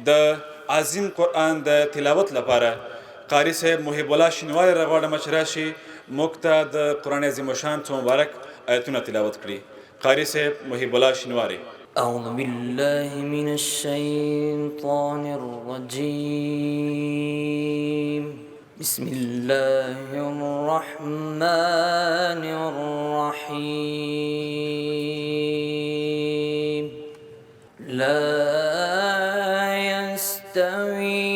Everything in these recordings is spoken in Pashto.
د عظیم قرآن د تلاوت لپاره قاری صاحب محب الله شینواری راغواړم چې راشي موږ ته د قرآن عظیم الشان څو مبارک آیتونه تلاوت کړي. قاری صاحب محب الله شینواری. أعوذ بالله من الشيطان الرجيم. بسم الله الرحمن الرحيم. لا يستوي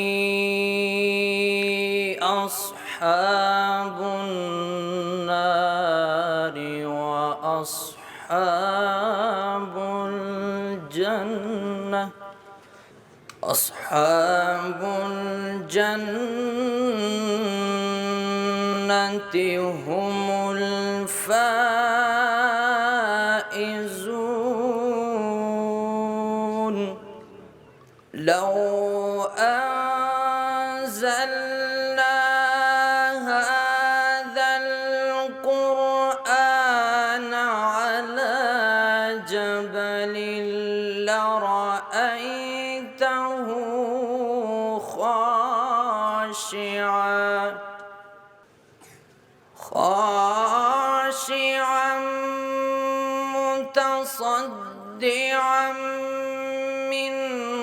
أصحاب النار وأصحاب الجنة هم الفائزون. لو أنزلنا هذا القرآن على جبل لرأيته خاشعا متصدعا من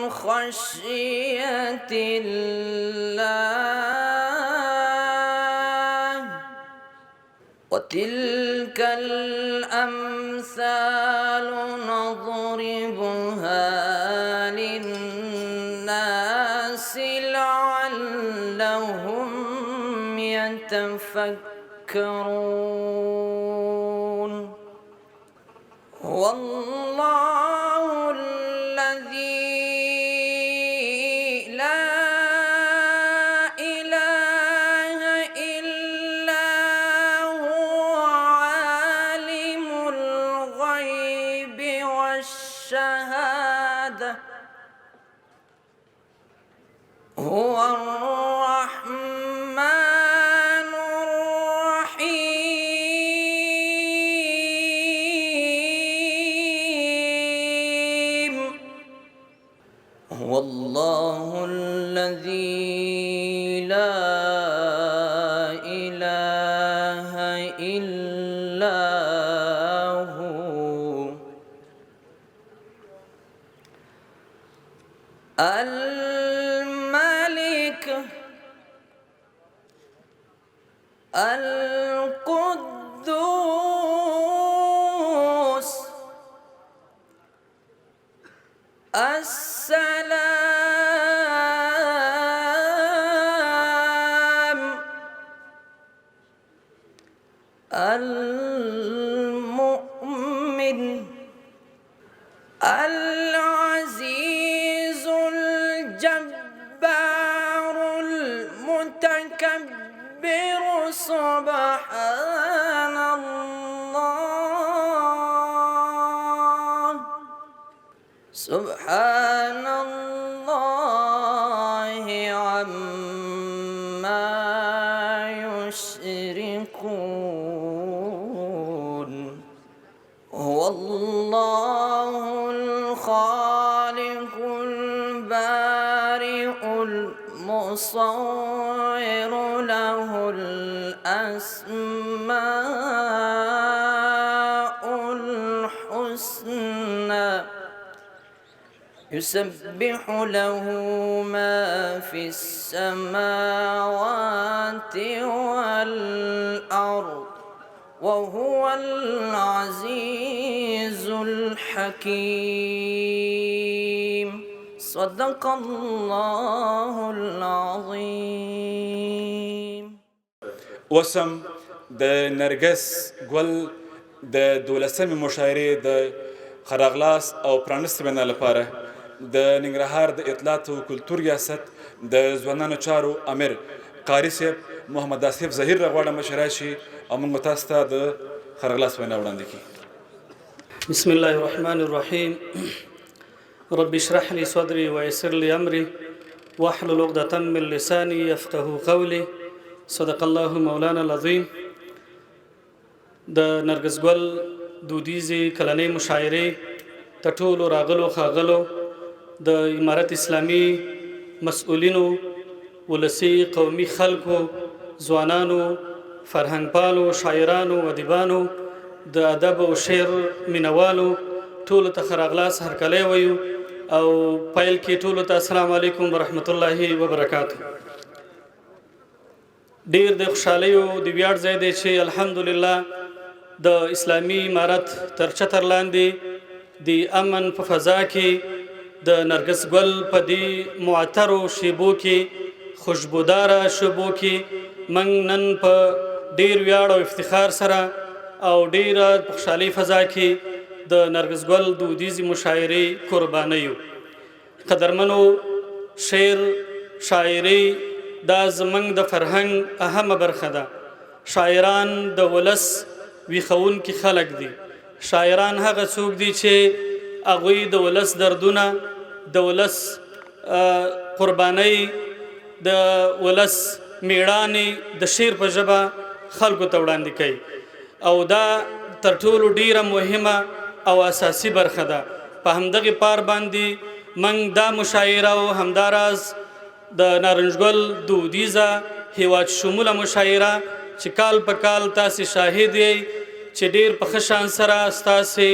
خشية الله. وتلك الأمثال نضربها للناس لعلهم يتفكرون. والله الذي لا إله إلا هو عالم الغيب والشهادة هو الرحمن الرحيم. والله الذي لا إله إلا هو الملك القدوس السلام المؤمن العزيز الجبار المتكبر. سبحان الله سبحان الله عما يشركون. هو الله الخالق البارئ المصور له الأسماء الحسنى يسبح له ما في السماوات والأرض وهو العزيز الحكيم. صدق الله العظيم. وسم د نرګس ګل د 12مې مشاعرې د خراغلاس او پرانستې بنا لپاره د ننګرهار د اطلاعات او کلتور ریاست د ځوانانو چارو امیر قاری صاحب محمد آصف ظهیر راغواړم چې راشي او موږ تاسو ته د خراغلاس وینا وړاندې کړي. بسم الله الرحمن الرحيم. رب اشرح لي صدري ويسر لي أمري واحلل عقدة من لساني يفقهوا قولي. صدق الله مولانا العظيم. د نرګس ګل دودیزي کلنۍ مشاعرې ته ټولو راغلو ښاغلو د امارت اسلامي مسؤلینو، ولسی قومي خلکو، ځوانانو، فرهنګ پالو، شاعرانو، ادیبانو، د ادب او شعر مینوالو ټولو ته ښه راغلاست هرکلی وایو او پیل کې ټولو ته السلام علیکم ورحمت الله وبرکاتو. ډیر د خوشحالیو د ویاړ ځای دی چې الحمدلله د اسلامي امارت تر چتر لاندې د امن په فضا کې د نرګس ګل په دې معطرو شیبو کې خوشبوداره شیبو کې موږ نن په ډیر ویاړ او افتخار سره او ډیره خوشحالي فضا کې د نرګس ګل دودیزې مشاعرې قربانیو. قدرمنو، شعر شاعري دا زموږ د فرهنګ اهمه برخه ده. شاعران د ولس ویښونکي خلک دي. شاعران هغه څوک دي چې هغوی د ولس دردونه، د ولس قربانۍ، د ولس میړانې د شعر په ژبه خلکو ته وړاندې کوي او دا تر ټولو ډیره مهمه او اساسي برخه ده. په همدغه پار باندې موږ دا مشاعره او همداراز د نارنجګل دودیزه هیواد شموله مشاعره چې کال په کال تاسې شاهد یې چې ډیر په ښه شان سره ستاسې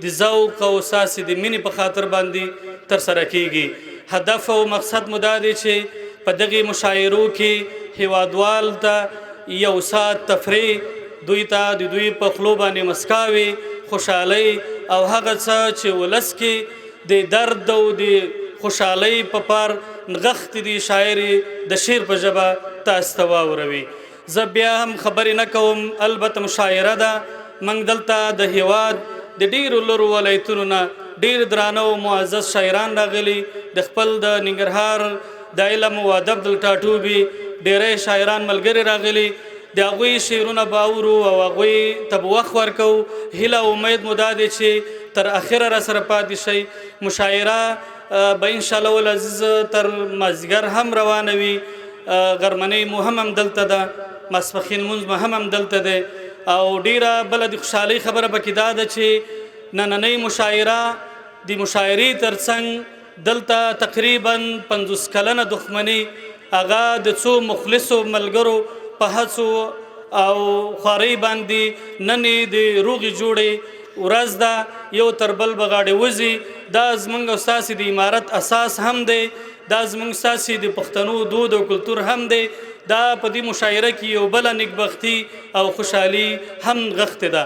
د ذوق او ستاسې د مینې په خاطر باندې ترسره کیږي. هدف او مقصد مو دا دی چې په دغې مشاعرو کې هیوادوال ته یو ساعت تفریح، دوی ته د دوی په خولو باندې مسکاوي، خوشحالۍ او هغه څه چې ولس کې د درد او د خوشحالۍ په پار نغښتې دي شاعر د شعر په ژبه تاسو ته واوروي. زه بیا هم خبرې نه کوم، البته مشاعره ده. موږ دلته د هیواد د ډیرو لرو ولایتونو نه ډیر درانه او معزز شاعران راغلي، د خپل د ننګرهار د علم او ادب د ټاټوبي ډیری شاعران ملګري راغلي. د هغوی شعرونه به اورو او هغوی ته به وخت ورکوو. هیله او امید مو دا دی چې تر اخره راسره پاتې شئ. مشاعره به انشاءالله العزیز تر مازدیګر هم روانه وي. غرمنۍ مو هم دلته ده، ماسپښین لمونځ مو هم دلته دی او ډیره بله د خوشحالۍ خبره پکې دا ده چې نننۍ مشاعره د مشاعرې ترڅنګ دلته تقریبا 50 کلنه دښمني هغه د څو مخلصو ملګرو په هڅو او خوارۍ باندې نن د روغې جوړې ورځ ده، یو تر بل به غاړې وځي. دا زموږ او ستاسې د امارت اساس هم دی، دا زموږ ستاسې د پښتنو دود او کلتور هم دی. دا په دې مشاعره کې یو بله نیکبختي او خوشحالي هم نغښتې ده.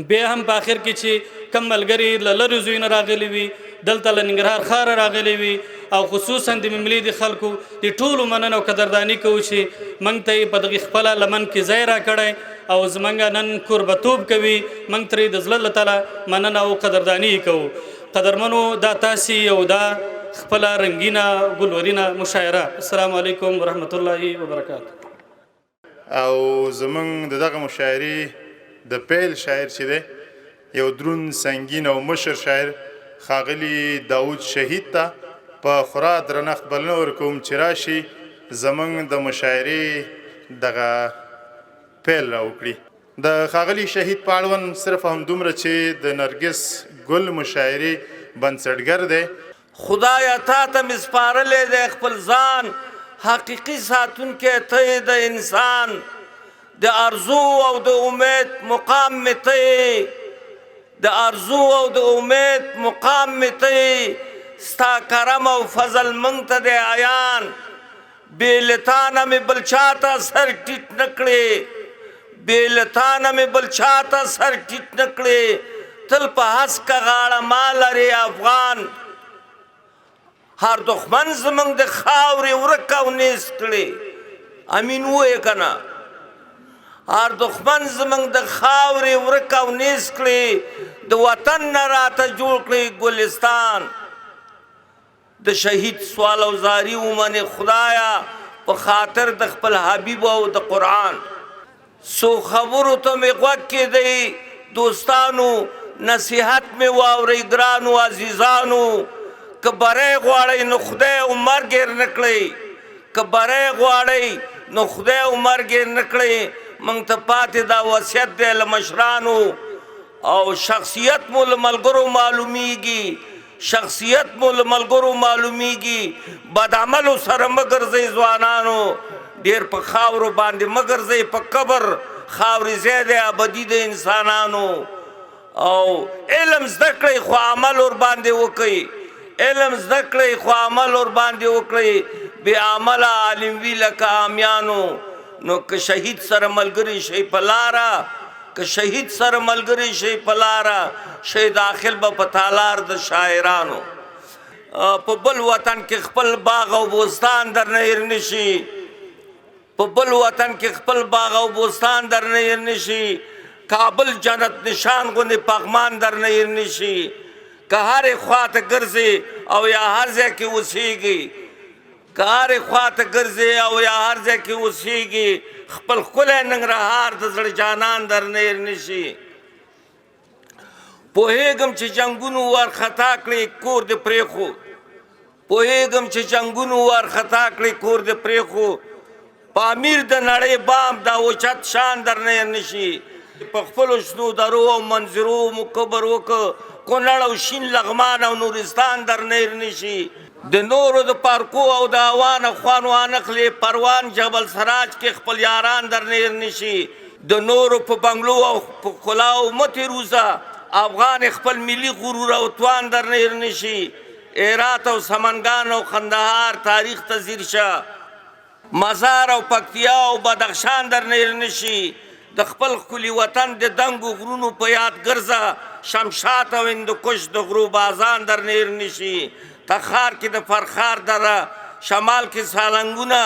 بیا هم په آخر کې چې کم ملګري له لرې ځایونو راغلي وي، دلته له ننګرهار ښاره راغلي وي او خصوصا د مملې د خلکو د ټولو مننه او قدرداني کوو چې موږ ته یې په دغې خپله لمن کې ځای راکړی او زموږ نن کوربتوب کوي. موږ ترې د زړه له تله مننه او قدرداني کوو. قدرمنو، دا تاسې او دا خپله رنګینه ګلورینه مشاعره. السلام علیکم ورحمت الله وبرکاتو. او زموږ د دغه مشاعرې د پیل شاعر چې دی یو دروند سنګین او مشر شاعر ښاغلي داود شهید ته په خورا درنښت بلنه ورکوم چې راشي زموږ د مشاعرې دغه پیل راوکړي. د ښاغلي شهید په اړوند صرف همدومره چې د نرګس ګل مشاعرې بنسټګر دی. خدایا تا ته مې سپارلی دی خپل ځان، حقیقي ساتونکی ته د انسان، د ارزو او د امید مقام مې ته، د ارزو او د امید مقام مې ته، ستا کرم او فضل موږ ته دی عیان. بې له تا نه مې بل چا ته سر ټیټ نه کړې، بې له تا نه مې بل چا ته سر ټیټ نه کړې، تل په هسکه غاړه ما لرې افغان. هر دښمن زموږ د خاورې ورک او نیست کړې، امین ووایې که نه؟ هر دښمن زموږ د خاورې ورک او نیست کړې، د وطن نه راته جوړ کړې ګلستان. د شهید سوال او زاری ومنې خدایا په خاطر د خپل حبیب او د قرآن. سو خبرو ته مې غوږ کېدی دوستانو، نصیحت مې واورئ ګرانو عزیزانو. که بری غواړئ نو خدای عمر ګیر نه کړئ، که بری غواړئ نو خدای عمر ګیر نه کړئ. موږ ته پاتې دا وصیت دی له مشرانو او شخصیت مو له ملګرو معلومیږي. شخصیت مو له ملګرو معلومیږي بد عملو سره مه ګرځئ ځوانانو ډېر په خاورو باندې مه ګرځئ په قبر خاورې ځای دی ابدي د انسانانو او علم زده کړئ خو عمل ورباندې وکئ علم زده کړئ خو عمل ورباندې وکړئ بې عمله عالم وي لکه عامیانو نو که شهید سره ملګری شئ په لاره که شهید سره ملګری شئ په لاره شئ داخل به په تالار د شاعرانو په بل وطن کې خپل باغ او بوستان درنه هېر نشي په بل وطن کې خپل باغ او بوستان درنه هېر نشي کابل جنت نشان غوندې پغمان درنه هېر نشي که هرې خواته ګرځې او یا هر ځای کې اوسېږي که هرې خواته ګرځې او یا هر ځای کې اوسېږي خپل ښکلی ننګرهار د زړه جانان درنه هېر نشي پوهېږم چې جنګونو وارخطا کړې کور دې پرېښود پوهېږم چې جنګونو وارخطا کړې کور دې پرېښود پامیر د نړۍ بام دا اوچت شان درنه هېر نشي په خپلو شنو درو او منظرو مو کبر وکړه کونړ او شین لغمان او نورستان درنه هېر نشي د نورو د پارکو او د اوانه خوان وانخلې پروان جبل سراج کې خپل یاران درنه هېر نشي د نورو په بنګلو او په ښکلاو مه تېروځه افغان خپل ملي غرور او توان درنه هېر نشي هرات او سمنګان او قندهار تاریخ ته ځیر شه مزار او پکتیا او بدخشان درنه هېر نشي د خپل ښکلي وطن د دنګو غرونو په یاد ګرځه شمشاد او هندوکش د غرو بازان درنه هېر نشي تخار کې د فرخار دره شمال کې سالنګونه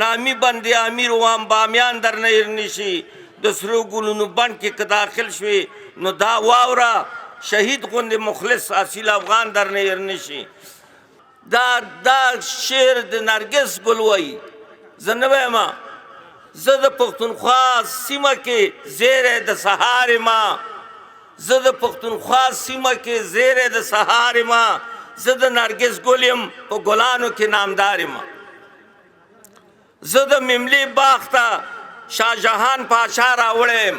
نامی بند امیر وام بامیان درنه هېر نشي د سرو ګلونو بڼ کې که داخل شوې نو دا واوره شهید غوندې مخلص اصیل افغان درنه هېر نشي دا شعر د نرګس ګل وایي زه نه وایم زه د پښتونخوا سیمه کې زیری د سهار ما زه د پښتونخوا سیمه کې زیری د سهار ما زه د نرګس ګل یم په ګلانو کې نامدار یم زه د مملې باغ ته شاهجهان پاچا راوړی یم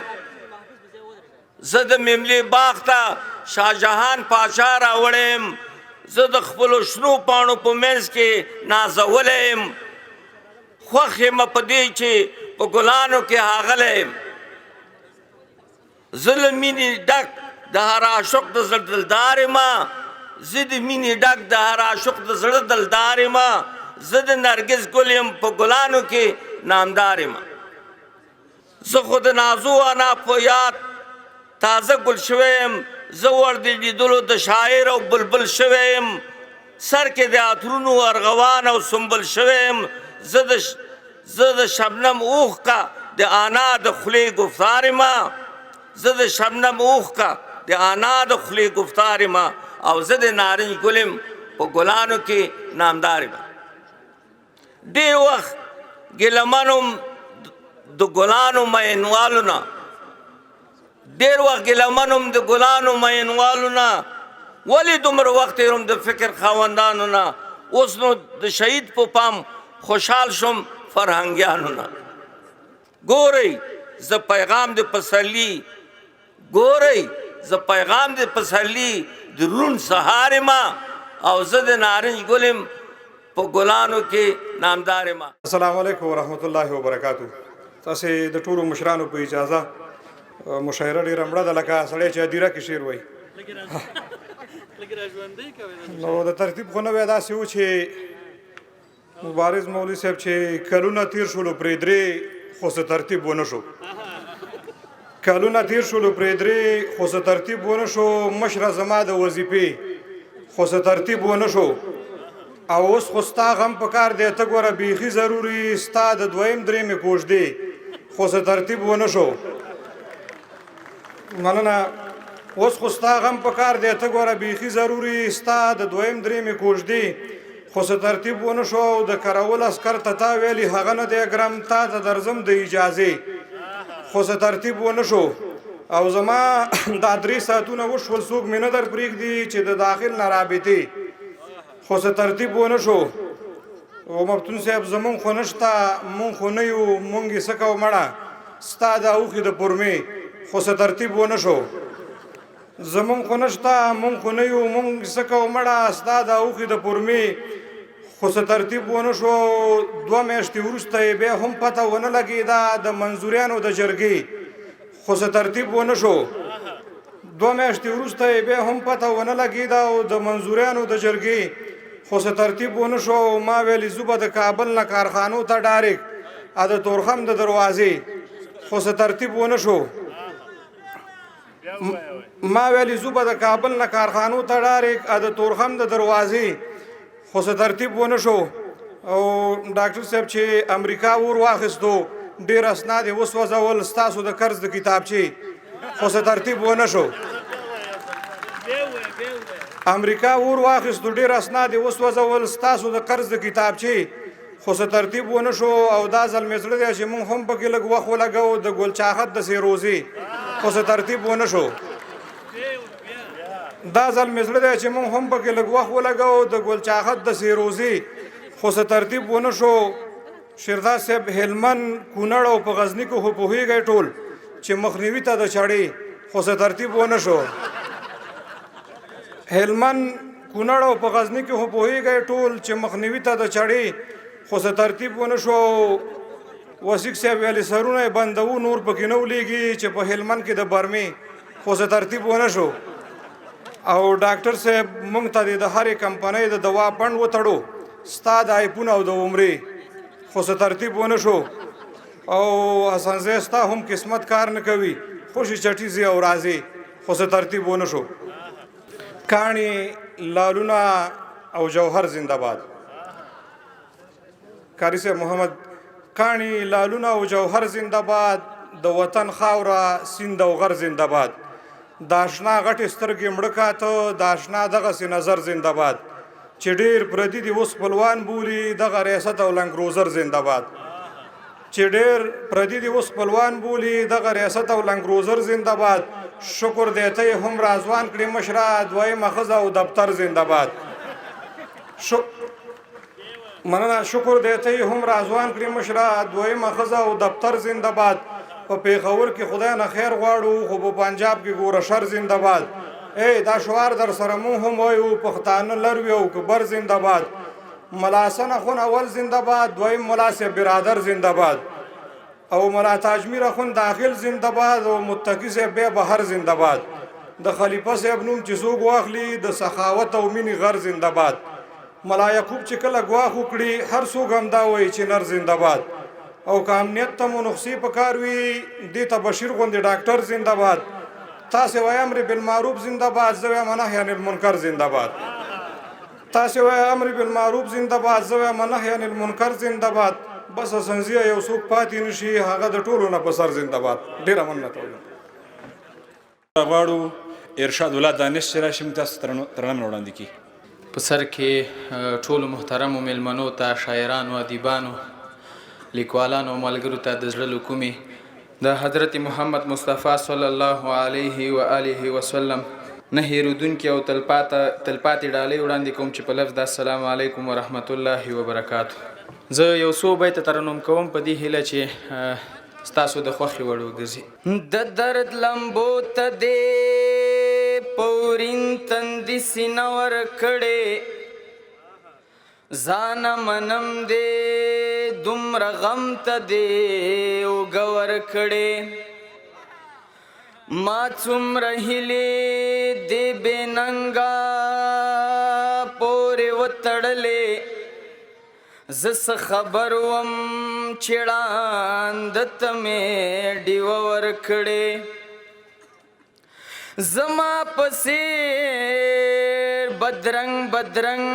زه د مملې باغ ته شاهجهان پاچا راوړی یم زه د خپلو شنو پاڼو په منځ کې نازولی یم خوښ یم په دې چې په ګلانو کې ښاغلی یم زه له مینې ډک د هر عاشق د زړه دلدار یم زه د مینې ډک د هر عاشق د زړه دلدار یم زه د نرګس ګل یم په ګلانو کې نامدار یم زه خو د نازو انا په یاد تازه ګل شوی یم زه ور د لیدلو د شاعر او بلبل شوی یم سر کې د عطرونو ارغوان او سنبل شوی یم زه د شبنم اوښکه د انا د خولې گفتار یم زه د شبنم اوښکه د انا د خولې گفتار یم او زه د نارنج ګل یم په ګلانو کې نامدار یم ډېر وخت ګیلمن وم د ګلانو مینوالو نه ډېر وخت ګیلمن وم د ګلانو مینوالو نه ولې دومره وخت تېروم د فکر خاوندانو نه اوس نو د شهید په پام خوشحال شم فرهنګیانو نه ګورئ زه پیغام د پسرلي ګورئ زه پیغام د پسرلي د روڼ سهار یم او زه د نارنج ګل یم په ګلانو کې نامدار یم السلام علیکم ورحمت الله وبرکاتو تاسې د ټولو مشرانو په اجازه مشاعره ډېره مړه ده لکه سړی چې هدیره کې شعر وایي نو د ترتیب خو نه وی داسې و چې مبارز مولوي صاحب چې کلونه تیر شولو پرې درې خو څه ترتیب ونه شو کلونه تیر شولو پرې درې خو څه ترتیب ونه شو مشره زما د وظیفې خو څه ترتیب ونه شو او اوس خو ستا غم په کار دی ته ګوره بیخي ضروري ستا د دویم درېمې کوژدې خو څه ترتیب ونه شو مننه اوس خو ستا غم په کار دی ته ګوره بیخي ضروري ستا د دویم درېمې کوژدې خو څه ترتیب ونه شو او د کرول عسکر ته تا ویلي هغه نه دی ګرم تا ته درځم د اجازې خو څه ترتیب ونه شو او زما دا 3 ساعتونه وشول څوک مې نه در پرېږدي چې د داخل نه رابطې خو څه ترتیب ونه شو او مفتون صاحب زمونږ خو نشته مونږ خو نه یو مونږ یې څه کوو مړه ستا د اوښې د پرمې خو څه ترتیب ونه شو زمونږ خو نشته مونږ خو نه یو مونږ څه کوو مړه ستا د اوښې د پورمې خو څه ترتیب ونه شو 2 میاشتې وروسته یې بیا هم پته ونه لګېده د منظوریانو د جرګې خو څه ترتیب ونه شو 2 میاشتې وروسته یې بیا هم پته ونه لګېده او د منظوریانو د جرګې خو څه ترتیب ونه شو ما ویلې زه به د کابل نه کارخانو ته ډایرکټ د تورخم د دروازې خو څه ترتیب ونه شو ما ویلې زه به د کابل نه کارخانو ته ډایرکټ د تورخم د دروازې خو څه ترتیب ونه شو او ډاکټر صاحب چې امریکا ور واخیستو ډېر اسناد یې وسوځول ستاسو د قرض د کتابچې خو څه ترتیب ونه شو امریکا ور واخیستو ډېر اسناد یې وسوځول ستاسو د قرض د کتابچې خو څه ترتیب ونه شو او دا ځل مې زړه دی چې مونږ هم پکې لږ وخت ولګو د ګلچاحت د سیروزې خو څه ترتیب ونه شو دا ځل مې زړه دی چې مونږ هم پکې لږ وخت ولګو د ګلچاحت د سیروزې خو څه ترتیب ونه شو شیرداد صاحب هلمند کونړ او په غزني کې خو پوهېږئ ټول چې مخنیوي ته د چړې خو څه ترتیب ونه شو هلمند کونړ او په غزني کې خو پوهېږئ ټول چې مخنیوي ته د چړې خو څه ترتیب ونه شو وسیق صاحب ویلې سرونه یې بندوو نور پکې نه ولیږي چې په هلمند کې د برمې خو څه ترتیب ونه شو او ډاکټر صاحب مونږ ته د هرې کمپنۍ د دوا بند وتړو ستا د آیفون او د عمرې خو څه ترتیب ونه شو او حسن ستا هم قسمت کار نه کوي خوشي چټي ځي او راځي خو څه ترتیب ونه شو کاڼي لالونه او جوهر زنده‌باد قاري صاحب محمد کاڼي لالونه او جوهر زنده‌باد د وطن خاوره سیند او غر زنده‌باد د آشنا غټې سترګې مړه کاته د آشنا دغسې نظر زنده‌باد چې ډېر پردي دي اوس خپلوان بولي دغه ریاست او لنګروزر زنده‌باد چې ډېر پردي دي اوس خپلوان بولي دغه ریاست او لنګروزر زنده‌باد شکر دی ته یې هم رازوان کړې مشره دویمه ښځه او دفتر زنده‌باد مننه شکر دی ته یې هم رازوان کړې مشره دویمه ښځه او دفتر زنده‌باد په پېښور کې خدای نه خیر غواړو خو په پنجاب کې ګوره شر زنده‌باد دا شعار در سره مونږ هم وایو پښتانه لر وي او کبر زنده‌باد ملا حسن اخون اول زنده‌باد دویم ملا صاحب برادر زنده‌باد او ملا تاجمیر اخون داخل زنده‌باد او متقی صاحب بیا بهر زنده‌باد د خلیفه صاحب نوم چې څوک واخلي د سخاوت او مینې غر زنده‌باد ملا یعقوب چې کله ګواښ وکړي هر څوک هم دا وایي چې نر زنده‌باد او که امنیت ته مو نقصې پکار وي دې ته بشیر غوندې ډاکټر زنده‌باد تاسې وایي امر بالمعروف زنده‌باد زه وایم نهی عن المنکر زنده‌باد تاسې وایي امر بالمعروف زنده‌باد زه وایم نهی عن المنکر زنده‌باد بس اسنزیه یو څوک پاتې نشي هغه د ټولو نه په سر زنده‌باد ډېره مننه غواړو ارشاد ولاد دانش چې راشي موږ تاسو ترنم وړاندې کړي په سر کې ټولو محترمو میلمنو ته شاعرانو ادیبانو لیکوالانو او ملګرو ته د زړه له کومې د حضرت محمد مصطفی صلی الله علیه و آله وسلم نه هېرودونکي او تلپاتې ډالۍ وړاندې کوم چې په لفظ د السلام علیکم ورحمت الله وبرکاتو زه یو څو بیته ترنم کوم په دې هیله چې ستاسو د خوښې وړ وګرځي د درد لمبو ته دې پورین تندي سینه ورکړې ځانه منم دې دومره غم ته دې اوږه ورکړې ما څومره هیلې دې بې ننګه پورې وتړلې زه څه خبر وم چې ړانده ته مې ډیوه ورکړې زما پسې بدرنګ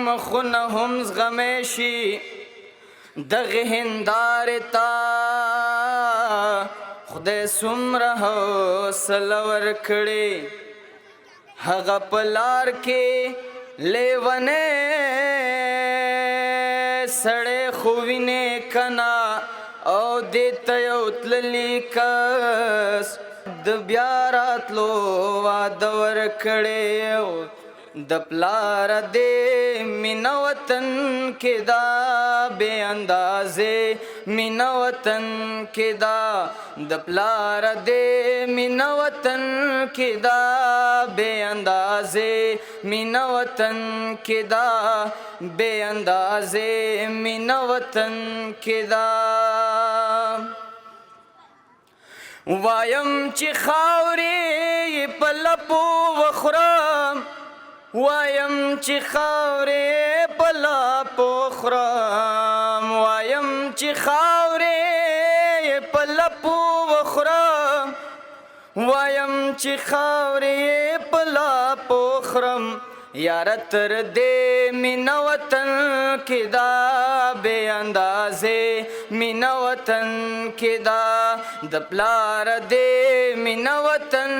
مخونه هم زغمی شي دغه هندارې ته خدای څومره حوصله ورکړې هغه په لار کې لیونی سړی خو وینې کنه او دې ته یو تللی کس د بیا راتلو واده ورکړی د پلار دې مینه وطن کې دا بې اندازې مینا وطن کې دا د پلار دې مینا وطن کې دا بے اندازې مینا وطن کې دا بے اندازې مینا وطن کې دا وایم چې خاورې په لپو وخورم وایم چې خاورې په لپو خورم وایم چې خاورې په لپو وخورم وایم چې خاورې په لپو خورم یاره تر دې مینا وطن کې دا بے اندازې مینا وطن کې دا د پلار دې مینا وطن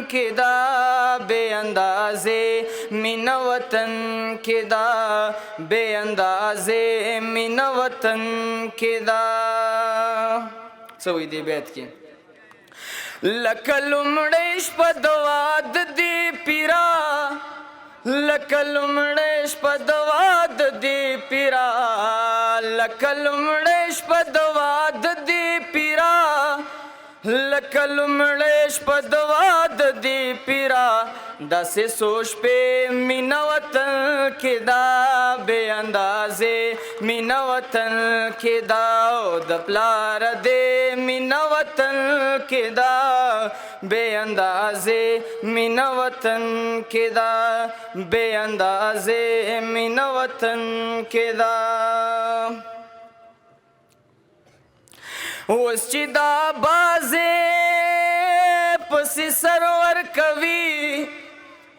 کې دا بے اندازې مینا وطن کې دا بے اندازې مینا وطن کې دا څه وایي دې بیت کې لکه لومړی شپه د واده دې پیرا لکه لومړی شپه د واده دې پیرا لکه لومړی شپه د واده دې پیرا لکه لومړی شپه د واده دې پیرا داسې سوچ په مینا وطن کې دا بے اندازې مینا وطن کې دا د پلار دې مینا وطن کې دا بے اندازې مینا وطن کې دا بے اندازې مینا وطن کې دا اوس چې دا بازې پسې سرور کوي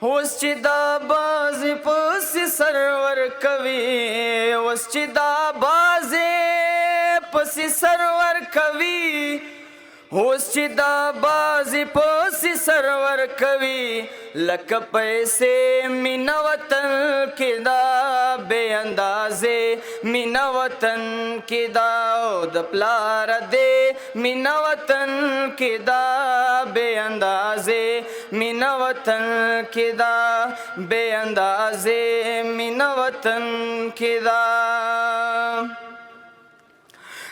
اوس چې دا بازې پسې سرور کوي اوس چې دا بازې پسې سرور کوي اوس چې دا بازې پسې سرور کوي لکه پیسې مینا وطن کې دا بے اندازې مینا وطن کې دا د پلار دې مینا وطن کې دا بے اندازې مینا وطن کې دا بے اندازې مینا وطن کې دا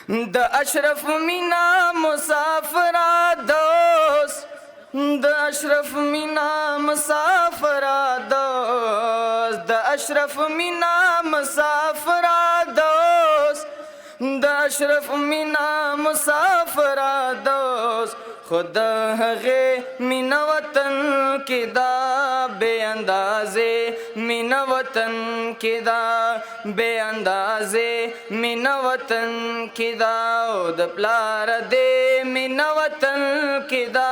د اشرف مینا مسافرا دوست د اشرف مینا مسافرا دوست د اشرف مینا مسافرا دوست د اشرف مینا مسافرا دوست خود هغه مینا وطن کې دا بے اندازې مینا وطن کې دا بے اندازې مینا وطن کې دا د پلار دې مینا وطن کې دا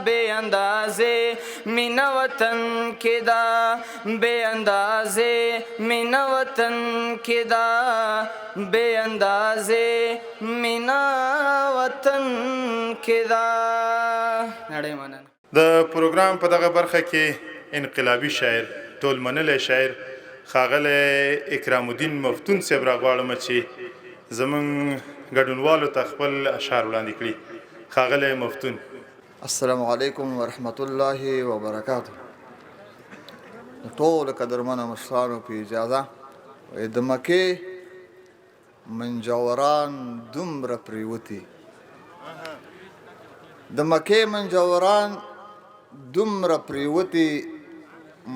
بے اندازې مینا وطن کې دا بے اندازې مینا وطن کې دا بے اندازې مینا وطن کې دا نړۍ مننه د پروګرام په دغه برخه کې انقلابي شاعر ټول منلی شاعر ښاغلی اکرام الدین مفتون صاحب راغواړم چې زموږ ګډونوالو ته خپل اشعار وړاندې کړي ښاغلی مفتون السلام علیکم ورحمت الله وبرکاته ټول قدرمنو مشرانو په اجازه د مکې منجوران دومره پریوتي د مکې منجوران دومره پریوتي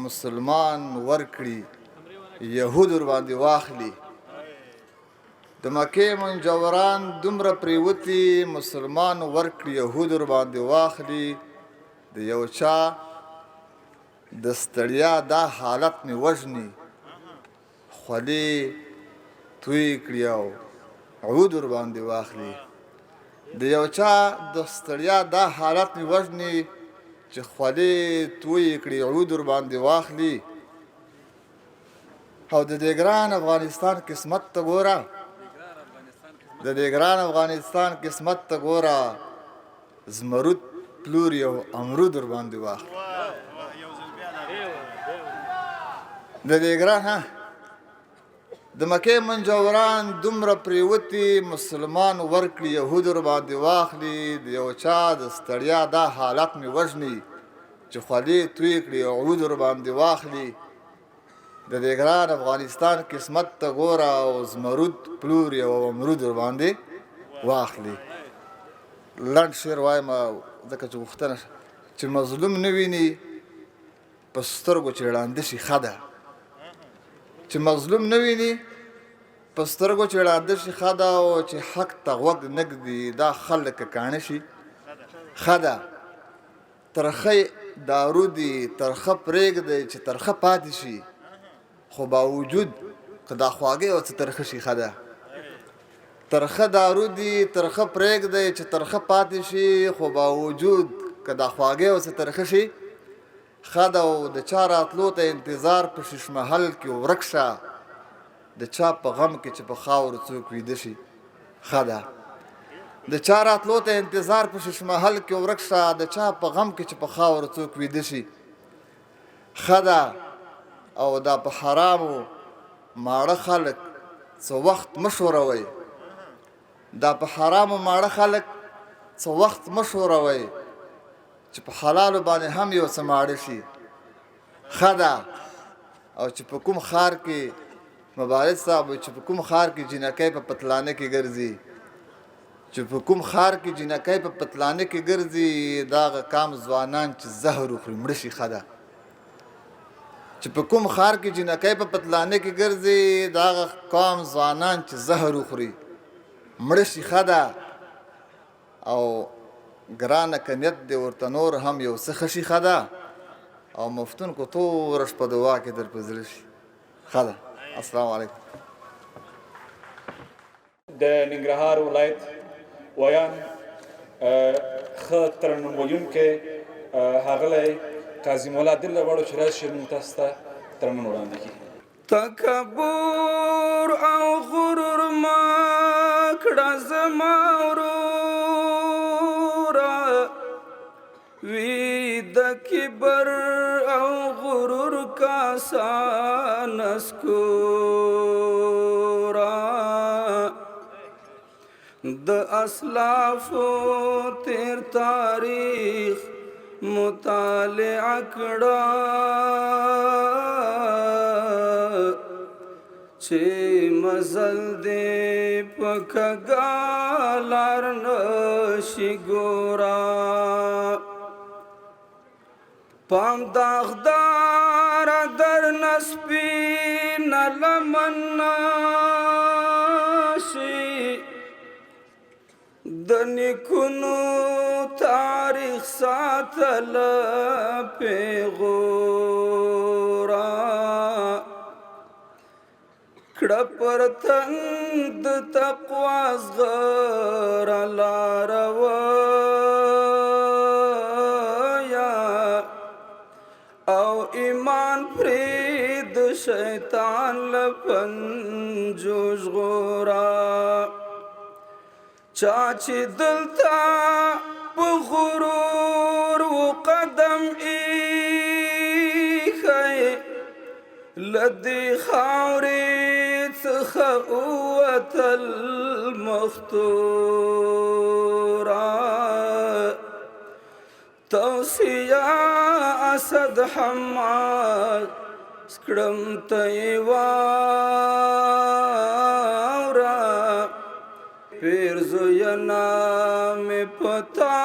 مسلمان ورکړي یهود ور باندې واخلي د مکې منجوران دومره پریوتي مسلمان ورکړي یهود ور باندې واخلي د یو چا د ستړیا دا حالت مې وژني خولې توی کړي او عود ور باندې واخلي د یو چا د ستړیا دا حالت مې وژني چې خولې توی کړي عود ور باندې واخلي او د دې ګران افغانستان قسمت ته ګوره د دې ګران افغانستان قسمت ته ګوره زمرود پلوري او امرود ور باندې واخلي د دې ګران د مکې منجوران دومره پریوتي مسلمان ورکړي یهود ور باندې واخلي د یو چا د ستړیا دا حالت مې وژني چې خولې توی کړي عود ور باندې واخلي د دې ګران افغانستان قسمت ته ګوره او زمرود پلوري او امرود ور باندې واخلي. لنډ شعر وایم ځکه چې غوښتنه چې مظلوم نه ویني په سترګو چې ړانده شي ښه ده، چې مظلوم نه ویني په سترګو چې ړانده شي ښه ده، او چې حق ته غوږ نه ږدي دا خلک کاڼه شي ښه ده. ترخه دارو دي ترخه پرېږدئ چې ترخه پاتې شي، خو باوجود که دا خواږه او څه ترخه شي ښه ده. ترخه دارو دي ترخه پرېږدئ چې ترخه پاتې شي، خو باوجود که دا خواږه او څه ترخه شي ښه ده. او د چا راتلو ته انتظار په شیش محل کې ورک شه، د چا په غم کې چې په خاورو څوک ویده شي ښه ده. د چا راتلو ته انتظار په شیش محل کې ورک شه، د چا په غم کې چې په خاورو څوک ویده شي ښه ده. او دا په حرامو ماړه خلک څه وخت مه ښوروئ، دا په حرامو ماړه خلک څه وخت مه ښوروئ، چې په حلالو باندې هم یو څه ماړه شي ښه ده. او چې په کوم ښار کې مبارز صاحب چې په کوم ښار کې جنکۍ په پتلانه کې ګرځي، چې په کوم ښار کې جنکۍ په پتلانه کې ګرځي، دا هغه کام ځوانان چې زهر وخوري مړه شي ښه ده. چې په کوم ښار کې جنکۍ په پتلانه کې ګرځي، دا هغه قوم ځوانان چې زهر وخوري مړه شي ښه ده. او ګرانه که نیت دې ورته نور هم یو څه ښه شي ښه ده. او مفتون کو توره شپه دعا کې در په زړه شي ښه ده. السلام علیکم. د ننګرهار ولایت ویان ښه ترنم ویونکی ښاغلی قاضي مولا دل غواړو چې راشي موږ تاسو ته ترنم وړاندې کړي. تکبر او غرور ما کړه زما وروره، وی د کبر او غرور کاسه نسکوره، د اسلافو تیر تاریخ مطالعه کړه، چې مزل دې په کږه لار نشي ګوره. پام داغداره در نسپینه لمن نشي، د نیکونو تاریخ ساتل پیغوره، کړه پر تند تقوا زغره لاره ویا، او ایمان پرې د شیطان له پنجو ژغوره. چا چې دلته په غرور و قدم ایښی، له دې خاورې څخه ووتل مختوره. توصیه اسد حماد کړم ته یې واوره، پیر زوینا مې پتا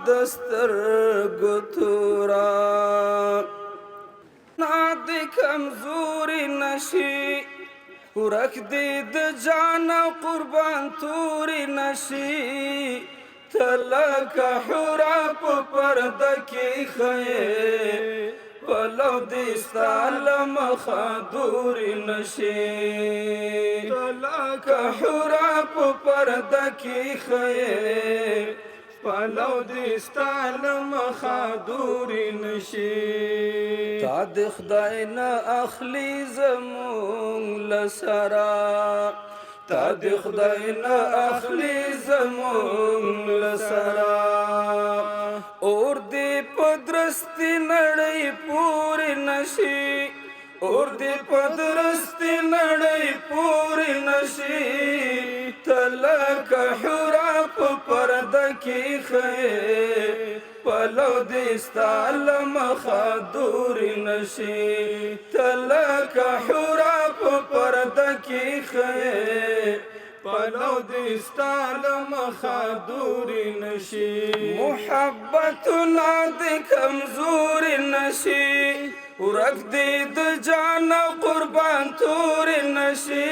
د سترګو توره. نه دې کمزوري نشي ورک دې د جان او قربان توري نشي، ته لکه حوره په پرده کې ښیې، پلو دې ستا له مخه دوري نشي، ته لکه حوره په پرده کې ښیې، پلو دې ستا له مخه دوري نشي. تا د خدای نه اخلي زمونږ له سره، تا د خدای نه اخلي زمونږ له سره، اور دې په درستي نړۍ پورې نشي، اور دې په درستي نړۍ پورې نشي، ته لکه حوره په پرده کې ښیې، پلو دې ستا له مخه دوري نشي، ته لکه حوره په پرده کې ښیې، پلو دستال مخدور نشي محبتنا د کمزور نشي ورک دی د جان قربان تور نشي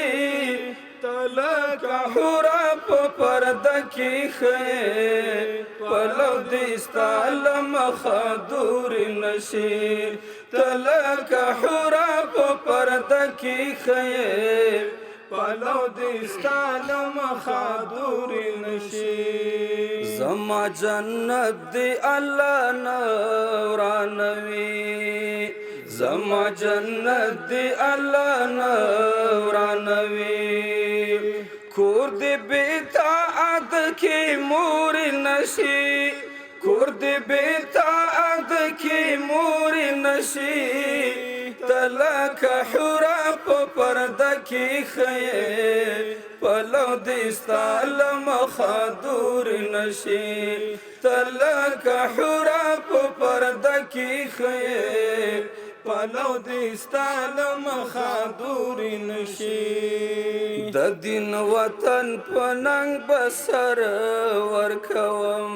تلکا حورا په پرده کې خې پلو دستال مخدور نشي تلکا حورا په پرده کې خې پلو دستال مخدور نشي زما جنت دی الله نورانوي زما جنت دی الله نورانوي کور دی بیتا عد کی مور نشی کور دی بیتا عد کی مور نشی تلک حورا پا پرده کی خیه پلو دستال مخدور نشی تلک حورا پا پرده کی خیه پلو دستال مخدور نشي د دین وطن پننګ بسر ورکوم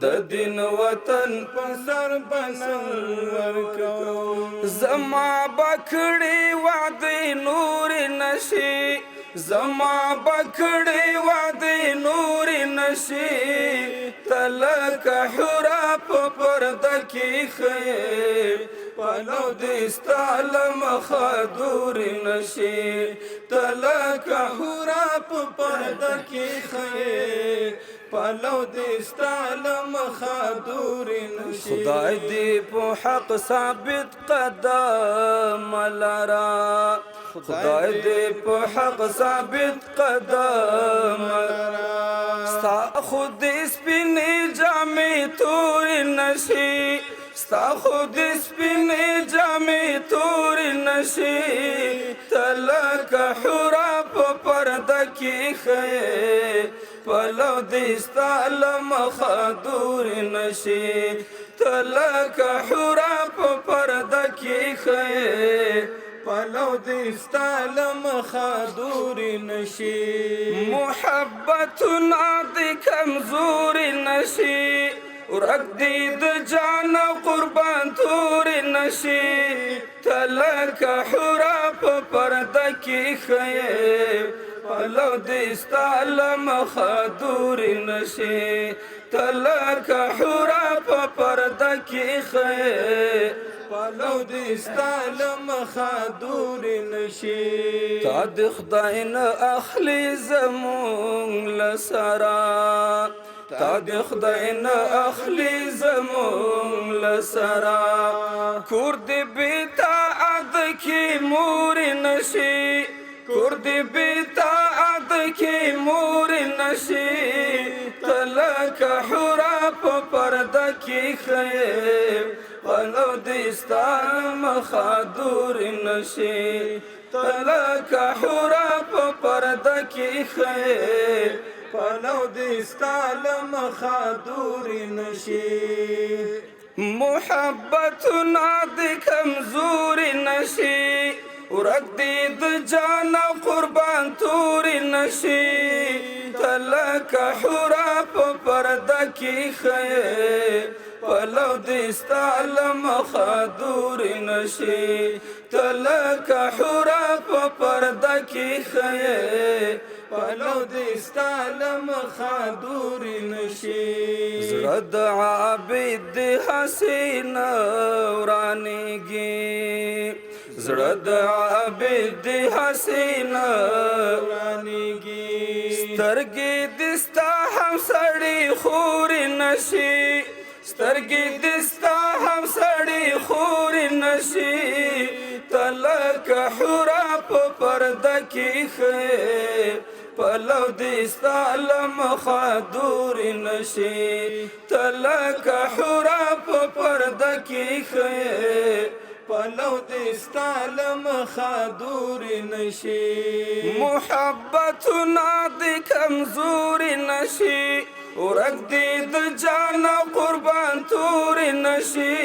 د دین وطن پسر بسر ورکوم زما بکړی وعده نور نشي زما بکړی وعده نور نشي تلک حورا په پرده کې خې پلو دستال مخدور نشي تلک حورا په پرده کې خې پلو دستال مخدور نشي خدای دې په حق ثابت قدم لرا خدای دې په حق ثابت قدم لرا ستا خود سپینې جامې تور نشي ستا خود سپینې جامې تور نشي تلک حورا په پرده کې خې پلو دستال مخدور نشي تلک حورا په پرده کې خې پلو دستال مخدور نشي محبتنا د کمزور نشي ورک دی د جان قربان تور نشي تلک حورا په پرده کې خې پلو دستال مخدور نشي تلک حورا په پرده کې خې پلو دستال مخدور نشي تا د خدای نه اخلي زمونږ لسرا تا د خدای نه اخلي زمونږ لسرا کور دی بیتا عد کې مور نشي کور دی بیتا عد کې مور نشي تلک حورا په پرده کې خې پلو دستال مخدور نشي تلک حورا په پرده کې خې پلو دستال مخدور نشي محبتنا د کمزور نشي ورک دی د جان قربان تور نشي تلک حورا په پرده کې خې پلو دستال مخدور نشي تلک حورا په پرده کې خې پلو دستال مخدور نشي زړه د عابد حسین ورانیږي زړه د عابد حسین ورانیږي سترګې دستا هم سړی خور نشي سترګې دستا هم سړی خور نشي تلک حورا په پرده کې خې پلو دستال مخدور نشي تلک حورا په پرده کې خې پلو دستال مخدور نشي محبتنا د کمزور نشي ورک دی د جان قربان تور نشي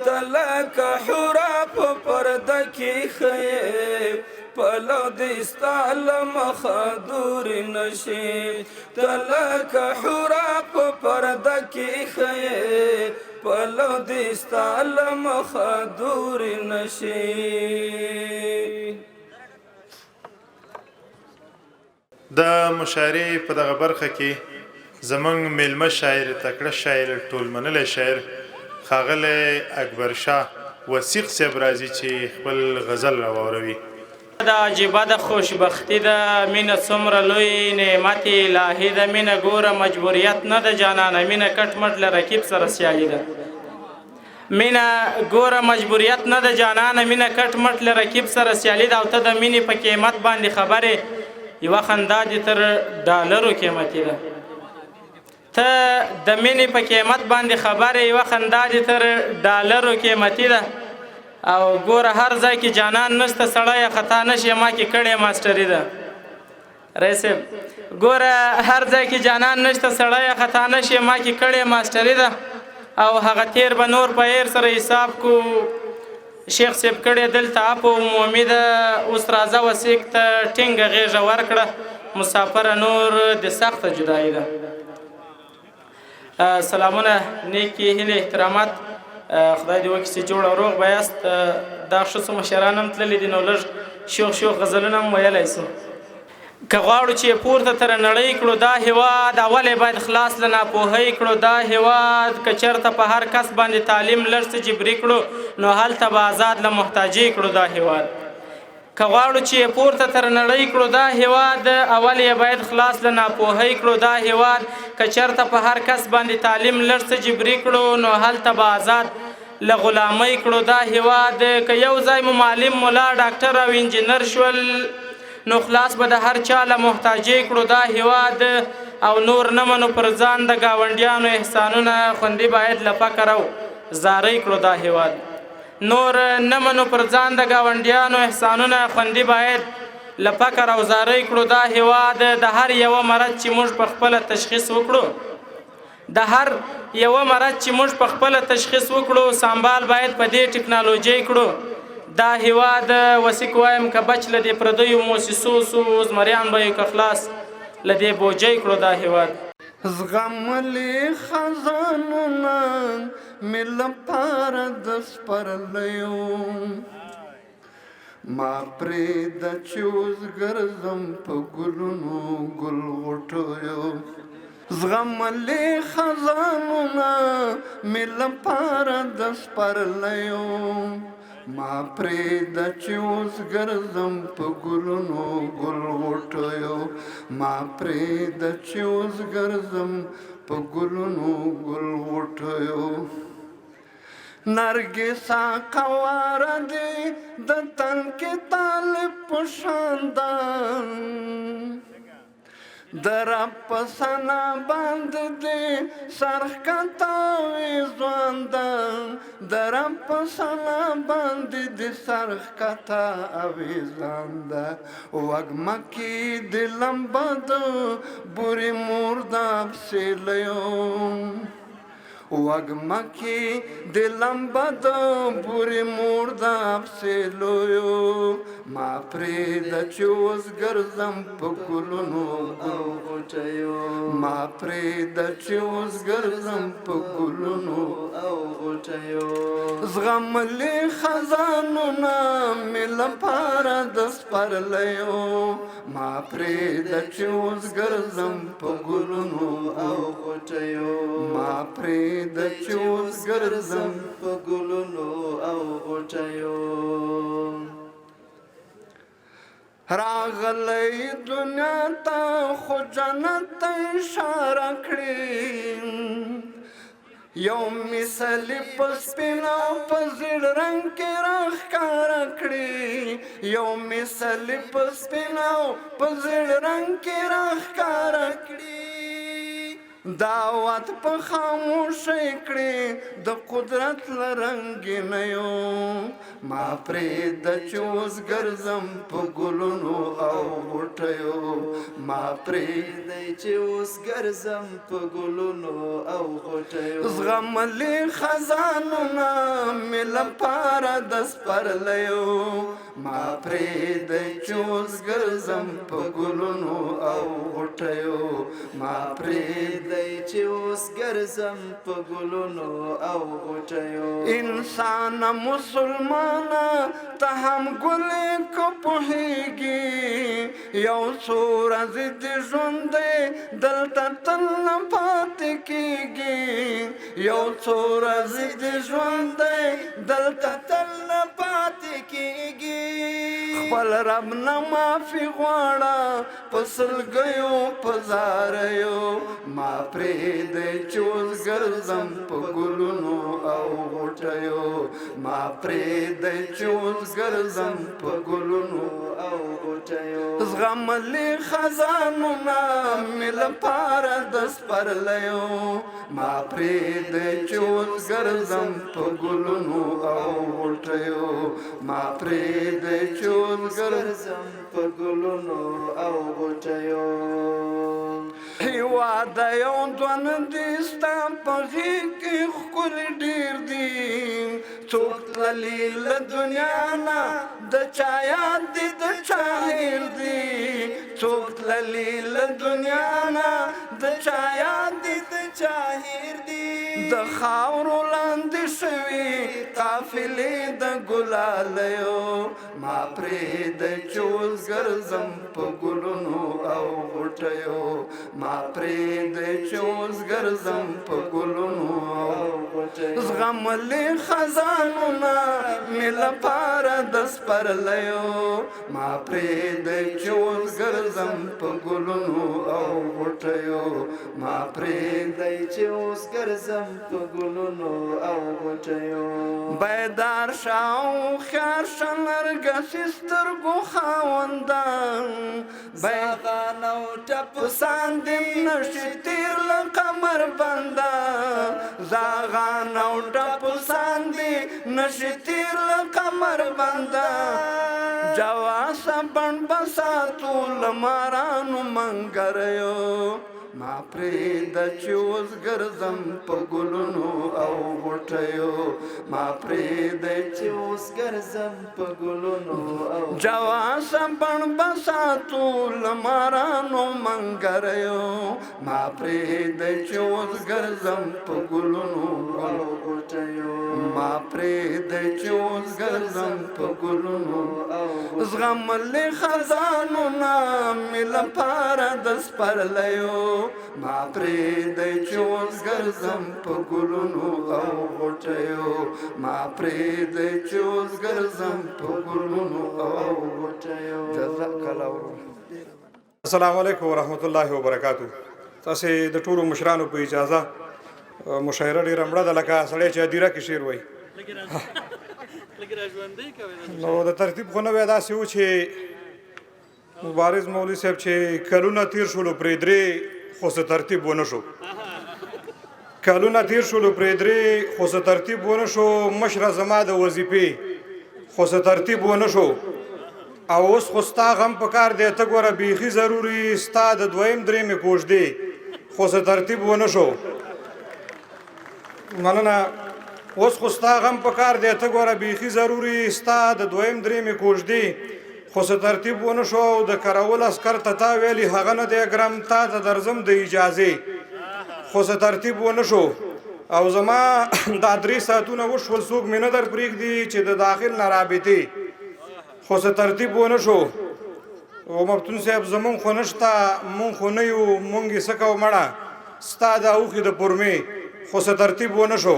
تلک حورا په پرده کې خې پلو دستا لمخ دور نشي تلک حورا په پرده کې خې پلو دستا لمخ دور نشي. د مشاعرې په دغه برخه کې زمونږ میلمه شاعر تکړه شاعر ټولمنلی شاعر ښاغلی اکبر شاه وثیق صاحب راځي چې خپل غزل راواروي. دا عجیبه د خوشبختي ده مینه څومره لوی نعمت الهي ده مینه ګوره مجبوریت نه ده جانانه مینه کټ مټ له رقیب سره سیالي ده مینه ګوره مجبوریت نه ده جانانه مینه کټ مټ له رقیب سره سیالي ده او ته د مینې په قیمت باندې خبرې یوه خندا دې تر ډالرو قیمتي ده ته د مینې په قیمت باندې خبرې یوه خندا دې تر ډالرو قیمتي ده او ګوره هر ځای کې جانان نشته سړی خطا نشي ما کې کړې ماسټري ده رئیس صاحب ګوره هر ځای کې جانان نشته سړی خطا نشي ما کې کړې ماسټري ده او هغه تیر به نور په ایر سره حساب کو شیخ صاحب کړی دلته اپو عمومي ده اوس راځه وثیق ته ټینګه غېږه ورکړه مسافره نور د سخته جدایي ده. سلامونه نیکې هیلې احترامات خدای دې وکړي چې جوړ او روغ به یاست. دا ښه څو مشران هم تللي دي نو لږ شوخ غزلونه هم ویلی سو که غواړو چې پورته تر نړۍ کړو دا هیواد اول باید خلاص له ناپوهۍ کړو دا هیواد که چېرته په هر کس باندې تعلیم لږ څه جبري کړو نو هلته به آزاد له محتاجۍ کړو دا هیواد که غواړو چې پورته تر نړۍ کړو دا هیواد اول یې باید خلاص له ناپوهۍ کړو دا هیواد که چېرته په هر کس باندې تعلیم لږ څه جبري کړو نو هلته به آزاد له غلامۍ کړو دا هیواد که یو ځای مو معلم ملا ډاکټر او انجینر شول نو خلاص به د هر چا له محتاجۍ کړو دا هیواد او نور نه منو پر ځان د ګاونډیانو احسانونه خوندي باید له فقر او زارۍ کړو دا هیواد نور نه منو پر ځان د ګاونډیانو احسانونه خوندي باید له فقر او زارۍ کړو دا هیواد د هر یوه مرض چې موږ په خپله تشخیص وکړو د هر یوه مرض چې موږ په خپله تشخیص وکړو سنبال باید په دې ټکنالوژۍ کړو دا هیواد وثیق وایم که بچ له دې پردیو موسسو سو زمریان به یې که خلاص له دې بوجۍ کړو دا هیواد. زغملي خزانونه مې لپاره د سپرلیو ما پرېږده چې اوس ګرځم په ګلونو ګل غوټیو زغملي خزانونه مې لپاره د سپرلیو ما پرېږده چې اوس ګرځم په ګلونو ګل غوټیو ما پرېږده چې اوس ګرځم په ګلونو ګل غوټیو نرګسا قواره دې د تن کې طالب په شاندان در په سنا باندې دې سرښکته وي ځوانده در په سنا باندې دې سرښکته وي ځوانده وږمه کې د لمبه د بورې مرداب سیلیو وږمه کې د لمبه د بورې مرداب سیلیو ما پرېږده چې اوس ګرځم په ګلونو ګل غوټیو ما پرېږده چې اوس ګرځم په ګلونو او غوټیو زغملي خزانونه مې لپاره د سپرلیو ما پرېږده چې اوس ګرځم په ګلونو او غوټیو ما پرېږده چې اوس ګرځم په ګلونو او غوټیو راغلی دنیا ته خو جنت ته اشاره کړي یو مثالي په سپین او په زیړ رنګ کې راښکاره کړي یو مثالي په سپین او په زیړ رنګ کې راښکاره کړي دعوت په خاموشۍ کړې د قدرت له رنګینیو ما پرېږده چې اوس ګرځم په ګلونو او غوټیو ما پرېږدی چې اوس ګرځم په ګلونو او غوټیو زغملي خزانونه مې لپاره د سپرلیو ما پرېږدئ چې اوس ګرځم په ګلونو او غوټیو ما پرېږدئ چې اوس ګرځم په ګلونو او غوټیو انسان مسلمانه ته هم ګلې که پوهېږي یو څو ورځې د ژوند دی دلته تل نه پاتې کېږي یو څو ورځې د ژوند دی دلته تل نه پاتې کېږي خپل رب نه معافي غواړه په سلګیو په زاریو ما پرېږدئ چې اوس ګرځم په ګلونو او غوټیو ما پرېږدئ چې اوس ګرځم په ګلونو او غوټیو زغملي خزانونه مې لپاره د سپرلیو ما پرېږدئ چې اوس ګرځم په ګلونو او غوټیو ما پرېږدئ چې اوس ګرځم په ګلونو او غوټیو هېواد یو دوه دي ستا په غېږ کې ښکلي ډېر دي څوک تللي له دنیا نه د چا یاد دي د چا هېر دي څوک تللي له دنیا نه د چا یاد دي د چا هېر دي د خاورو لاندې شوي قافلې د ګلالیو ما پرېږدئ چې اوس ګرځم په ګلونو او غوټیو ما پرېږدئ چې اوس ګرځم په ګلونو او غوټیو زغملي خزانونه مې لپاره د سپرلیو ما پرېږدئ چې اوس ګرځم په ګلونو او غوټیو ما پرېږدئ چې اوس ګرځم په ګلونو او غوټیو بیدار شه او هوښیار شه نرګسي سترګو خاوندان بیغان او ټپسان دې نشي تېر له قمر بنده زاغان او ټپسان دې نشي تېر له قمر بنده جواسه بڼ بساتو له مارانو منګریو ما پرېږده چې اوس ګرځم په ګلونو او غوټیو ما پرېږده چې اوس ګرځم په ګلونو او جواسه بڼ بساتو له مارانو منګریو ما پرېږده چې اوس ګرځم په ګلونو او غوټیو ما پرېږده چې اوس ګرځم په ګلونو او زغملي خزانونه مې لپاره د سپرلیو ما پرېږدئ چې اوس ګرځم په ګلونو او غوټیو ما پرېږدئ چې اوس ګرځم په ګلونو او غوټیو جزاک الله. السلام علیکم ورحمت الله وبرکاتو. تاسې د ټولو مشرانو په اجازه مشاعره ډېره مړه ده لکه سړی چې هدیره کې شعر وایي نو د ترتیب خو نه وی داسې و چې مبارز مولوي صاحب چې کلونه تیر شولو پرې درې خو څه ترتیب ونه شو کلونه تیر شولو پرې درې خو څه ترتیب ونه شو مشره زما د وظیفې خو څه ترتیب ونه شو او اوس خو ستا غم په کار دی ته ګوره بیخي ضروري ستا د دویم درېمې کوژدې خو څه ترتیب ونه شو مننه اوس خو ستا غم په کار دی ته ګوره بیخي ضروري ستا د دویم درېمې کوژدې خو څه ترتیب ونه شو د کرول عسکر ته تا ویلي هغه نه دی ګرم تا ته درځم د اجازې خو څه ترتیب ونه شو او زما دا 3 ساعتونه وشول څوک مې نه در پرېږدي چې د داخل نه رابطې خو څه ترتیب ونه شو او مفتون صاحب زمونږ خو نشته مونږ خو نه یو مونږ یې څه کوو مړه ستا د اوښې د پرمې خو څه ترتیب ونه شو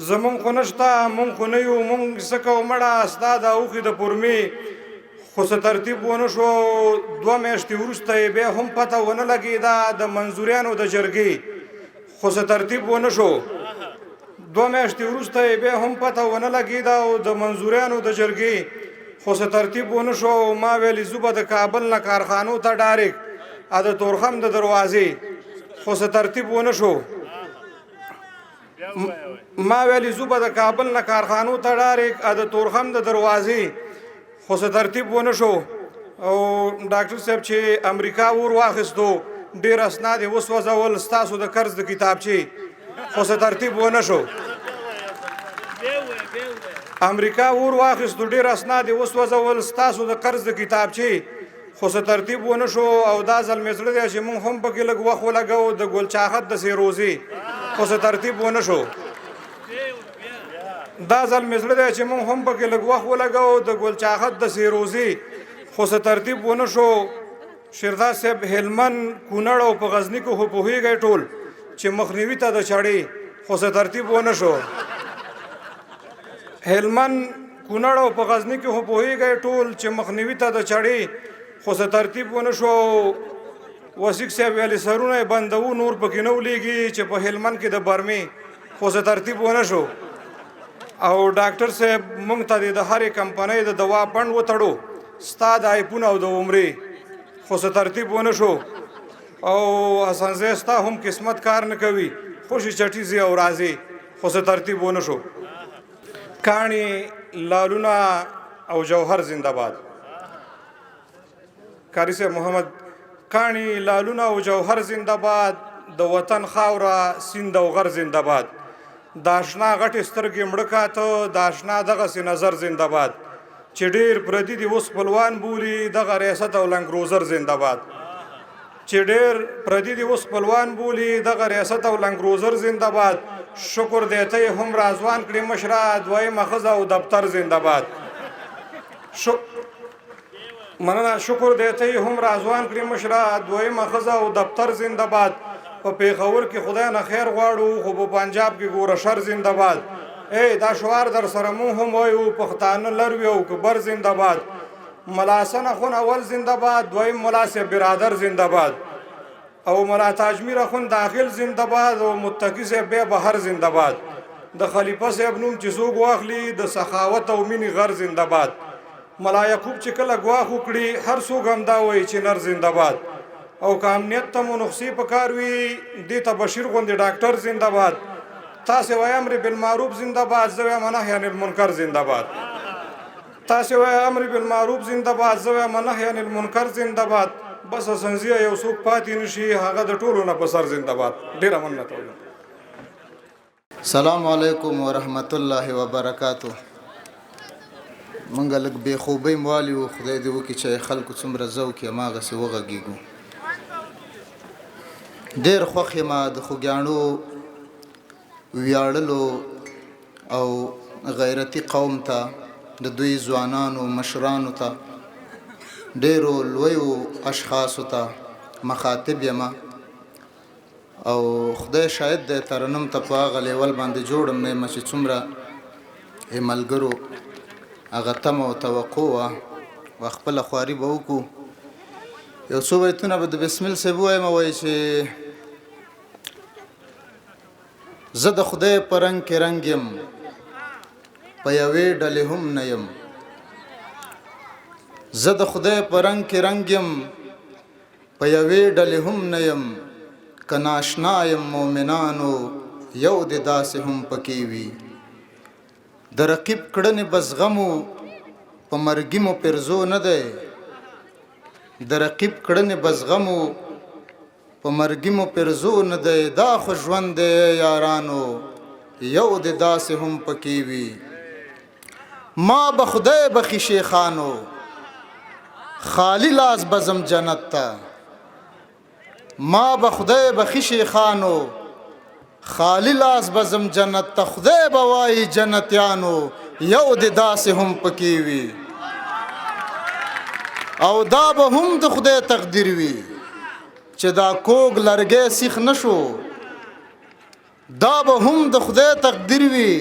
زمونږ خو نشته مونږ خو نه یو مونږ څه کوو مړه ستا د اوښې د پرمې خو څه ترتیب ونه شو 2 میاشتې وروسته یې بیا هم پته ونه لګېده د منظوریانو د جرګې خو څه ترتیب ونه شو 2 میاشتې وروسته یې بیا هم پته ونه لګېده او د منظوریانو د جرګې خو څه ترتیب ونه شو ما ویلې زه به د کابل نه کارخانو ته ډایرک د تورخم د دروازې خو څه ترتیب ونه شو ما ویلې زه به د کابل نه کارخانو ته ډایرک د تورخم د دروازې خو څه ترتیب ونه شو او ډاکټر صاحب چې امریکا ور واخیستو ډېر اسناد یې وسوځول ستاسو د قرض د کتابچې خو څه ترتیب ونه شو امریکا ور واخیستو ډېر اسناد یې وسوځول ستاسو د قرض د کتابچې خو څه ترتیب ونه شو او دا ځل مې زړه دی چې موږ هم پکې لږ وخت ولګوو د ګل چاخت د سیروزي خو څه ترتیب ونه شو دا ځل مې زړه دی چې موږ هم پکې لږ وخت ولګوو د ګل چاخت د سیروزي خو څه ترتیب ونه شو شیرداد صاحب هلمند کونړ او په غزني کې خو پوهېږئ ټول چې مخنیوي ته د چړې خو څه ترتیب ونه شو هلمند کونړ او په غزني کې خو پوهېږئ ټول چې مخنیوي ته د چړې خو څه ترتیب ونه شو وسیق صاحب ویلې سرونه یې بندوو نور پکې نه ولیږي چې په هلمند کې د برمې خو څه ترتیب ونه شو او ډاکټر صاحب موږ ته د هرې کمپنۍ د دوا پنډ وتړو ستا د آیفون او د عمرې خو څه ترتیب ونه شو او حسن زی ستا هم قسمت کار نه کوي خوشي چټي ځي او راځي خو څه ترتیب ونه شو کاڼي لالونه او جوهر زنده‌باد کاری صاحب محمد کاڼي لالونه او جوهر زنده‌باد د وطن خاوره سیند او غر زنده‌باد د اشنا غټې سترګې مړه کاته د اشنا دغسې نظر زنده‌باد چې ډېر پردي دي اوس خپلوان بولي دغه ریاست او لنګروزر زنده‌باد چې ډېر پردي دي اوس خپلوان بولي دغه ریاست او لنګروزر زنده‌باد شکر دی ته یې هم رازوان کړې مشره دویمه ښځه او دفتر زنده‌باد مننه شکر دی ته یې هم رازوان کړې مشره دویمه ښځه او دفتر زنده‌باد په پېښور کې خدای نه خیر غواړو خو په پنجاب کې ګوره شر زنده‌باد ای دا شعار در سره مونږ هم وایو پښتانه لر وي او کبر زنده‌باد ملا حسن اخون اول زنده‌باد دویم ملا صاحب برادر زنده‌باد او ملا تاجمیر اخون داخل زنده‌باد او متقی صاحب بیا بهر زنده‌باد د خلیفه صاحب نوم چې څوک واخلي د سخاوت او مینې غر زنده‌باد ملا یعقوب چې کله ګواښ وکړي هر څوک همدا وایي چې نر زنده‌باد او که امنیت ته مو نقصې په کار وي دې ته بشیر غوندې ډاکټر زنده‌باد تاسې وایي امر بالمعروف زنده‌باد زه وایم نهی عن المنکر زنده‌باد تاسې وایي امر بالمعروف زنده‌باد زه وایم نهی عن المنکر زنده‌باد بس اسنزیه یو څوک پاتې نشي هغه د ټولو نه په سر زنده‌باد ډېره مننه کوم السلام علیکم ورحمت الله وبرکاتو منګه لږ بې خوبۍ موالي و خدای دې وکړي چې خلکو څومره ذوق یې هماغسې وغږېږو ډېر خوښ یم د خوږیاڼو ویاړلو او غیرتي قوم ته د دوی ځوانانو مشرانو ته ډېرو لویو اشخاصو ته مخاطب یم او خدای شاید دی ترنم ته په هغه لیول باندې جوړم نه یم چې څومره یې ملګرو هغه تمه او توقع وه و خپله خواري به وکړو یو څو بیتونه به د بسمل صاحب ووایم وایي چې زه د خدای په رنګ کې رنګ یم په یوې ډلې هم نه یم زه د خدای په رنګ کې رنګ یم په یوې ډلې هم نه یم که ناشنا یم مؤمنانو یو د داسې هم پکې وي د رقیب کړنې بزغمو په مرګي مو پرزو نه دی د رقیب کړنې بزغمو په مرګي مو پرزو نه دی دا خو ژوند دی یارانو یو د داسې هم پکې وي ما به خدای بخي شیخانو خالی لاس بزم جنت ته ما به خدای بخي شیخانو خالی لاس بزم جنت ته خدای به وایي جنتیانو یو د داسې هم پکې وي او دا به هم د خدای تقدیر وي چې دا کوږ لرګی سیخ نشو دا به هم د خدای تقدیر وي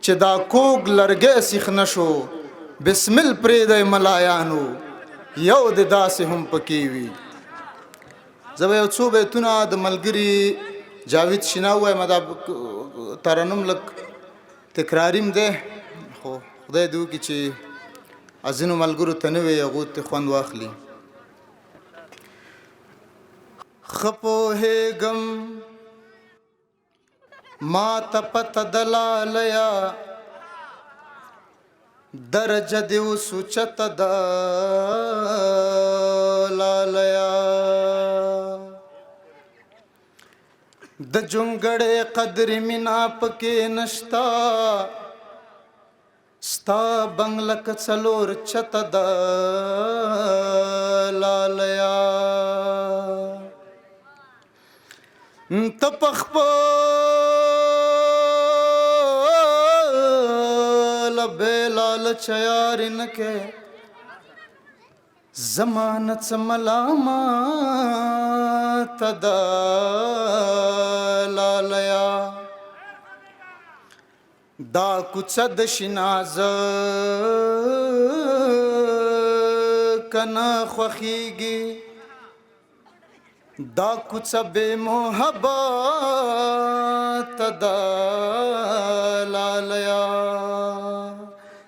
چې دا کوږ لرګی سیخ نشو بسمل پرېږدئ ملایانو یو د داسې هم پکې وي زه به یو څو بیتونه د ملګري جاوید شینا ووایم دا ترنم لږ تکراریم دی خو خدای دې وکړي چې ځینو ملګرو ته نه وي هغو ته خوند واخلي ښه پوهېږم ما ته پته د لالیا درجه دې اوس اوچته ده لالیا د جونګړې قدر مینا پکې نشتا ستا بنگله که څلور چته د لالیا ته پخپل بې لالچه یاري نه کې زمانه څه ملامته د لالیا دا کوڅه د شینازه که نه خوښېږي دا کوڅه بې محبته د لالیا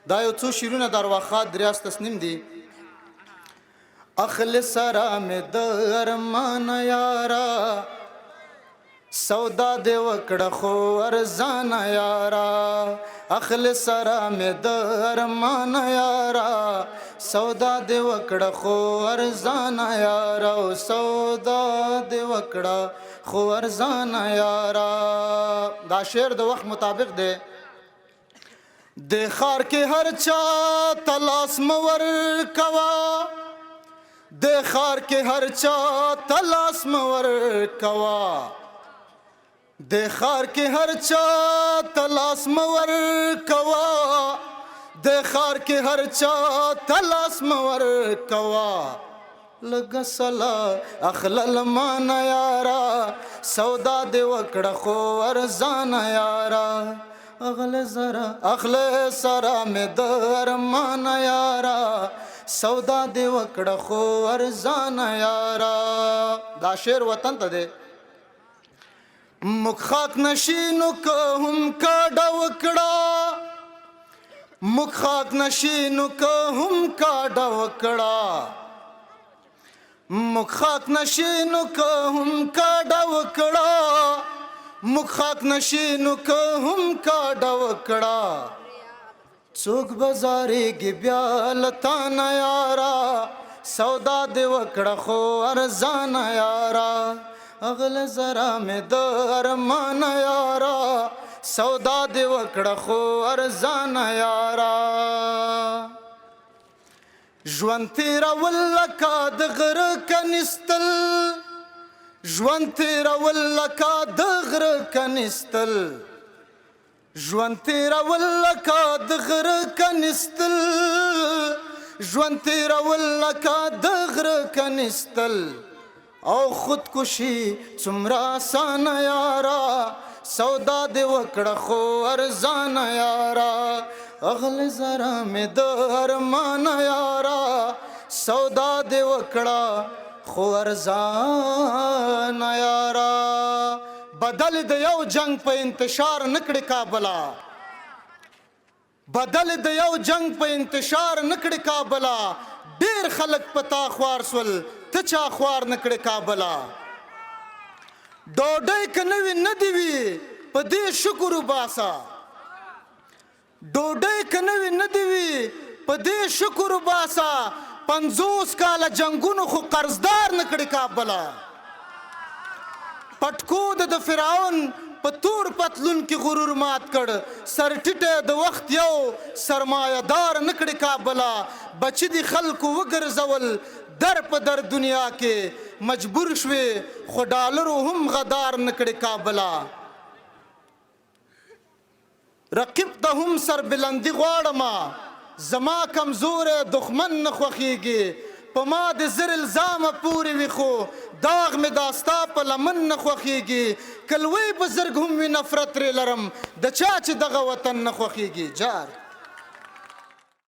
دا یو څو شعرونه د ارواښاد ریاض تصنیم دي اخل سره مې د ارمانه یاره سودا دې وکړه خو ارزانه یاره اخل سره مې د ارمانه یاره سودا دې وکړه خو ارزانه یاره او سودا دې وکړه خو ارزانه یاره دا شعر د وخت مطابق دی د ښار کې هر چا تلاس مور کوا د ښار کې هر چا تلاس مور کوا د ښار کې هر چا تلاس مور کوا د ښار کې هر چا تلاس مور کوا لږ سلا اخلل مانه یاره سودا دې وکړه خو ارزانه یاره اغل سره مې د ارمانه یاره سودا دې وکړه خو ارزانه یاره دا شعر وطن ته دی مخ خاک نشینو که هم کاډه وکړه مخ خاک نشینو که هم کاډه وکړه مخ خاک نشینو که هم کاډه وکړه مخ خاک نشینو که هم کاډه وکړه څوک بازارېږي بیا لتانه یاره سودا دې وکړه خو ارزانه یاره اغل زرا مې د ارمانه یاره سودا دې وکړه خو ارزانه یاره ژوند تېرول لکه د غره کنیستل ژوند تېرول لکه د غره کنیستل ژوند تېرول لکه د غره کنیستل ژوند تېرول لکه د غره کنیستل او خودکشي څومره اسانه یاره سودا دې وکړه خو ارزانه یاره اغل زره مې د ارمانه یاره سودا دې وکړه خو ارزانه یاره بدل د یو جنگ په انتشار نکړي کابلا بدل د یو جنگ په انتشار نکړي کابلا ډیر خلک پتا خوار سول ته چا خوار نکړي کابلا ډوډۍ کنوي نه دی وی په دې شکر وباسا ډوډۍ کنوي نه دی وی په دې شکر وباسا 50 کاله جنگونو خو قرضدار نکړي کابلا پټکو د فرعون په تور پتلون کې غرور مات کړ سر ټیټه د وخت یو سرمایه‌دار نکړي کابلا بچی دی خلکو وګرځول در په در دنیا کې مجبور شوي خو ډالرو هم غدار نکړي کابلا رقیب ته هم سر بلندی غواړم زما کمزور دښمن نه خوښیږي په ما د زر الزامه پورې وي خو داغ مې داستا په لمن نه خوښیږي کلوی بزرګ هم وي نفرت ترې لرم د چا چې دغه وطن نه خوښیږي جار